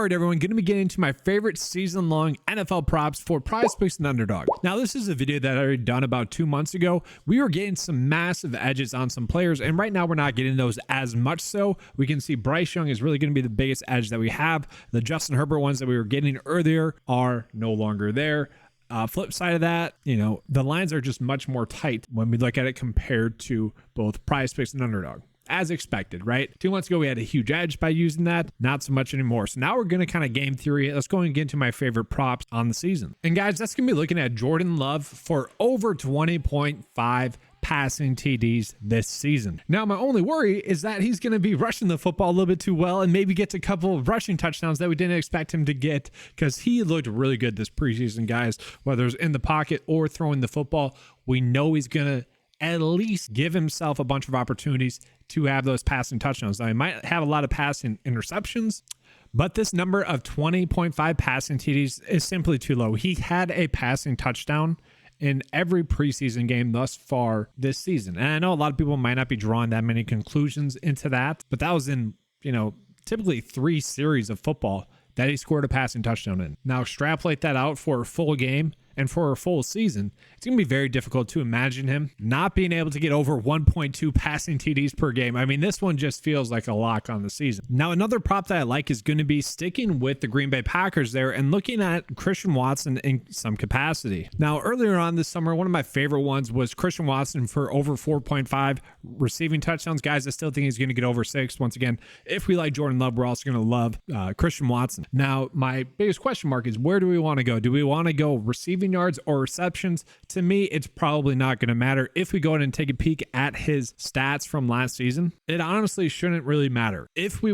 All right, everyone, going to be getting into my favorite season-long NFL props for PrizePicks and Underdog. Now, this is a video that I already done about 2 months ago. We were getting some massive edges on some players, and right now we're not getting those as much so. We can see Bryce Young is really going to be the biggest edge that we have. The Justin Herbert ones that we were getting earlier are no longer there. Flip side of that, the lines are just much more tight when we look at it compared to both PrizePicks and Underdog. As expected, right? 2 months ago, we had a huge edge by using that. Not so much anymore. So now we're going to kind of game theory. Let's go and get into my favorite props on the season. And guys, that's going to be looking at Jordan Love for over 20.5 passing TDs this season. Now, my only worry is that he's going to be rushing the football a little bit too well and maybe gets a couple of rushing touchdowns that we didn't expect him to get, because he looked really good this preseason, guys. Whether it's in the pocket or throwing the football, we know he's going to at least give himself a bunch of opportunities to have those passing touchdowns. Now, he might have a lot of passing interceptions, but this number of 20.5 passing TDs is simply too low. He had a passing touchdown in every preseason game thus far this season. And I know a lot of people might not be drawing that many conclusions into that, but that was in, typically 3 series of football that he scored a passing touchdown in. Now, extrapolate that out for a full game and for a full season, it's going to be very difficult to imagine him not being able to get over 1.2 passing TDs per game. I mean, this one just feels like a lock on the season. Now, another prop that I like is going to be sticking with the Green Bay Packers there and looking at Christian Watson in some capacity. Now, earlier on this summer, one of my favorite ones was Christian Watson for over 4.5 receiving touchdowns. Guys, I still think he's going to get over 6. Once again, if we like Jordan Love, we're also going to love Christian Watson. Now, my biggest question mark is, where do we want to go? Do we want to go receiving yards or receptions? To me, it's probably not going to matter. If we go ahead and take a peek at his stats from last season, it honestly shouldn't really matter. If we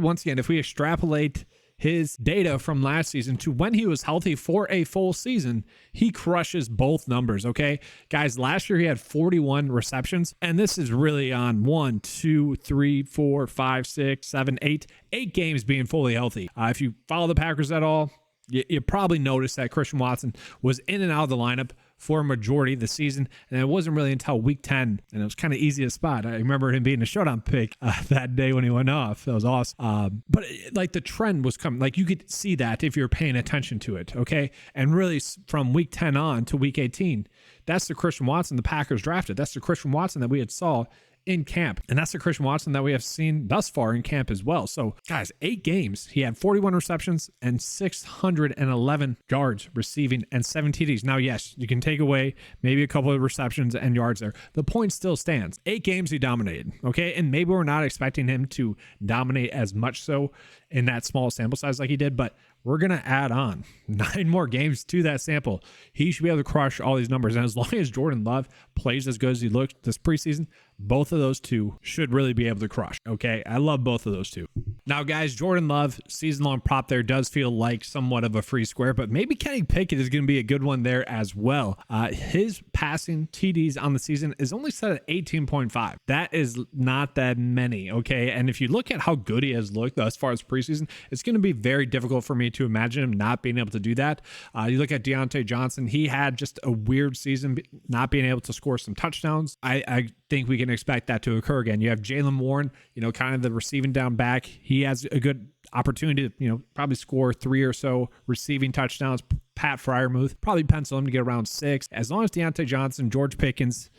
extrapolate his data from last season to when he was healthy for a full season, he crushes both numbers. Okay, guys, last year he had 41 receptions, and this is really on 1, 2, 3, 4, 5, 6, 7, 8 games being fully healthy. If you follow the Packers at all, you probably noticed that Christian Watson was in and out of the lineup for a majority of the season, and it wasn't really until week 10, and it was kind of easy to spot. I remember him being a showdown pick that day when he went off. That was awesome. But the trend was coming. You could see that if you're paying attention to it, okay? And really, from week 10 on to week 18, that's the Christian Watson the Packers drafted. That's the Christian Watson that we had saw in camp. And that's the Christian Watson that we have seen thus far in camp as well. So guys, 8 games, he had 41 receptions and 611 yards receiving and 7 TDs. Now, yes, you can take away maybe a couple of receptions and yards there. The point still stands. 8 games he dominated. Okay. And maybe we're not expecting him to dominate as much so in that small sample size like he did, but we're going to add on 9 more games to that sample. He should be able to crush all these numbers. And as long as Jordan Love plays as good as he looked this preseason, both of those two should really be able to crush. Okay. I love both of those two. Now, guys, Jordan Love, season-long prop there does feel like somewhat of a free square, but maybe Kenny Pickett is going to be a good one there as well. His passing TDs on the season is only set at 18.5. That is not that many. Okay. And if you look at how good he has looked thus far as preseason, it's going to be very difficult for me to imagine him not being able to do that. You look at Deontay Johnson, he had just a weird season, not being able to score some touchdowns. I think we can expect that to occur again. You have Jaylen Warren, kind of the receiving down back. He has a good opportunity to, probably score 3 or so receiving touchdowns. Pat Fryermuth, probably pencil him to get around 6. As long as Deontay Johnson, George Pickens,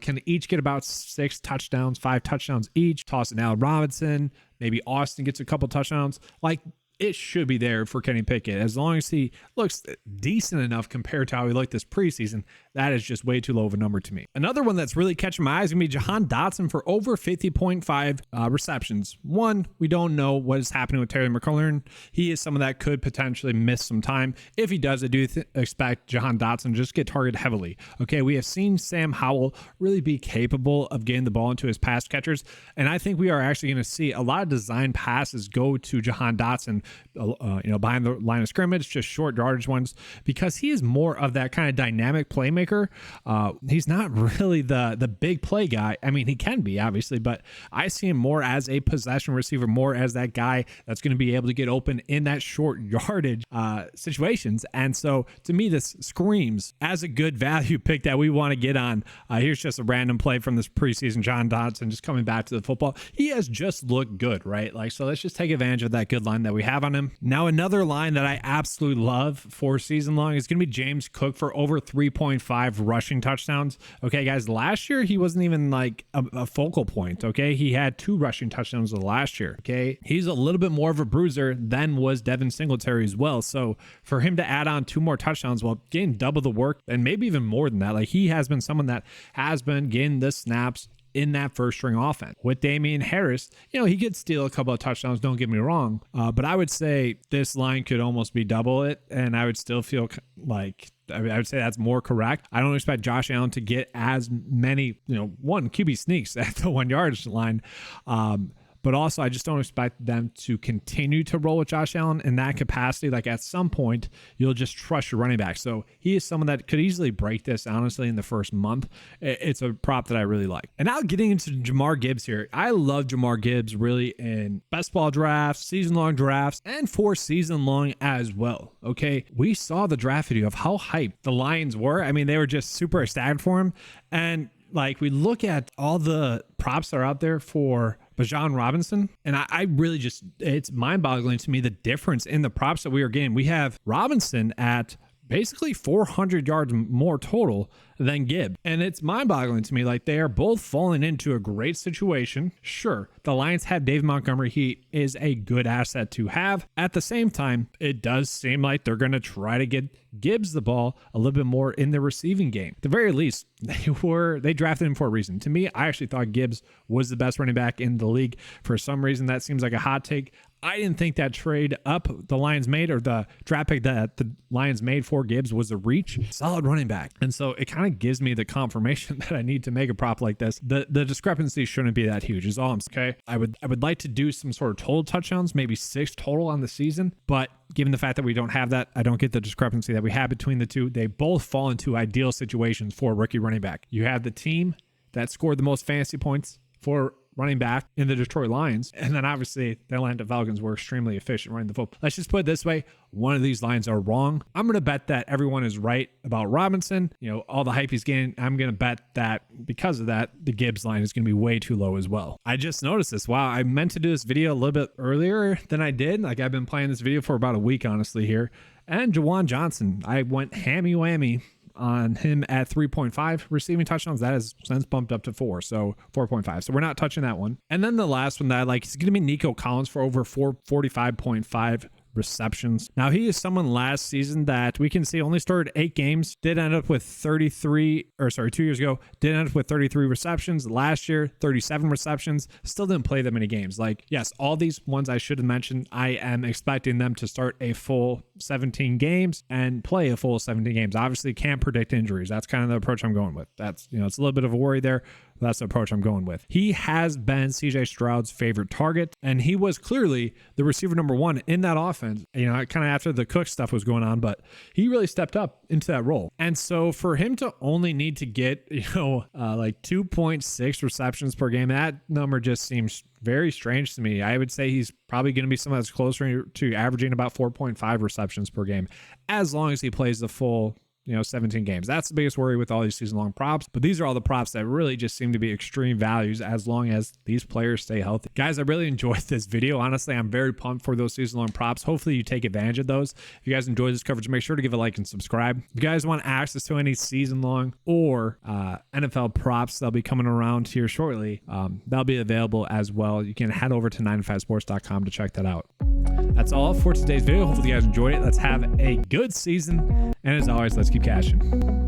can each get about 6 touchdowns, 5 touchdowns each. Toss it Allen Robinson, maybe Austin gets a couple touchdowns. It should be there for Kenny Pickett. As long as he looks decent enough compared to how he looked this preseason, that is just way too low of a number to me. Another one that's really catching my eyes is going to be Jahan Dotson for over 50.5 receptions. One, we don't know what is happening with Terry McLaurin. He is someone that could potentially miss some time. If he does, I do expect Jahan Dotson to just get targeted heavily. Okay, we have seen Sam Howell really be capable of getting the ball into his pass catchers, and I think we are actually going to see a lot of design passes go to Jahan Dotson behind the line of scrimmage, just short yardage ones, because he is more of that kind of dynamic playmaker. He's not really the big play guy. I mean, he can be, obviously, but I see him more as a possession receiver, more as that guy that's going to be able to get open in that short yardage situations. And so to me, this screams as a good value pick that we want to get on. Here's just a random play from this preseason. Jahan Dotson just coming back to the football. He has just looked good, right? So let's just take advantage of that good line that we have. have on him. Now, another line that I absolutely love for season long is going to be James Cook for over 3.5 rushing touchdowns. Okay, guys, last year he wasn't even like a focal point. Okay, he had 2 rushing touchdowns last year. Okay, he's a little bit more of a bruiser than was Devin Singletary as well. So for him to add on 2 more touchdowns while getting double the work and maybe even more than that, like he has been someone that has been getting the snaps in that first string offense. With Damian Harris, you know, he could steal a couple of touchdowns, don't get me wrong, but I would say this line could almost be double it, and I would still feel like I would say that's more correct. I don't expect Josh Allen to get as many, one QB sneaks at the 1 yard line. But also, I just don't expect them to continue to roll with Josh Allen in that capacity. Like at some point, you'll just trust your running back. So he is someone that could easily break this, honestly, in the first month. It's a prop that I really like. And now getting into Jahmyr Gibbs here. I love Jahmyr Gibbs really in best ball drafts, season-long drafts, and for season-long as well. Okay, we saw the draft video of how hyped the Lions were. I mean, they were just super ecstatic for him. And like we look at all the props that are out there for Bijan Robinson, and I really just, it's mind-boggling to me the difference in the props that we are getting. We have Robinson at basically 400 yards more total than Gibbs. And it's mind-boggling to me. Like they are both falling into a great situation. Sure, the Lions have David Montgomery. He is a good asset to have. At the same time, it does seem like they're going to try to get Gibbs the ball a little bit more in the receiving game. At the very least, they drafted him for a reason. To me, I actually thought Gibbs was the best running back in the league. For some reason, that seems like a hot take. I didn't think that trade up the Lions made, or the draft pick that the Lions made for Gibbs, was a reach. Solid running back. And so it kind of gives me the confirmation that I need to make a prop like this. The discrepancy shouldn't be that huge is all I'm saying. Okay. I would like to do some sort of total touchdowns, maybe 6 total on the season, but given the fact that we don't have that, I don't get the discrepancy that we have between the two. They both fall into ideal situations for a rookie running back. You have the team that scored the most fantasy points for running back in the Detroit Lions. And then obviously the Atlanta Falcons were extremely efficient running the football. Let's just put it this way. One of these lines are wrong. I'm going to bet that everyone is right about Robinson. All the hype he's getting. I'm going to bet that because of that, the Gibbs line is going to be way too low as well. I just noticed this. Wow. I meant to do this video a little bit earlier than I did. Like I've been playing this video for about a week, honestly, here. And Jahan Dotson, I went hammy whammy on him at 3.5 receiving touchdowns. That has since bumped up to 4, so 4.5. So we're not touching that one. And then the last one that I like is going to be Nico Collins for over 45.5 receptions. Now, he is someone last season that we can see only started 8 games, did end up with 2 years ago, did end up with 33 receptions. Last year, 37 receptions, still didn't play that many games. Like, yes, all these ones I should have mentioned, I am expecting them to start a full 17 games and play a full 17 games. Obviously, can't predict injuries. That's kind of the approach I'm going with. That's, it's a little bit of a worry there. That's the approach I'm going with. He has been CJ Stroud's favorite target, and he was clearly the receiver number 1 in that offense, kind of after the Cook stuff was going on, but he really stepped up into that role. And so for him to only need to get, like 2.6 receptions per game, that number just seems very strange to me. I would say he's probably going to be someone that's closer to averaging about 4.5 receptions per game, as long as he plays the full 17 games. That's the biggest worry with all these season-long props. But these are all the props that really just seem to be extreme values as long as these players stay healthy. Guys, I really enjoyed this video. Honestly, I'm very pumped for those season-long props. Hopefully you take advantage of those. If you guys enjoyed this coverage, make sure to give a like and subscribe. If you guys want access to any season-long or NFL props that'll be coming around here shortly, that'll be available as well. You can head over to 9to5sports.com to check that out. That's all for today's video. Hopefully you guys enjoyed it. Let's have a good season. And as always, let's keep cashing.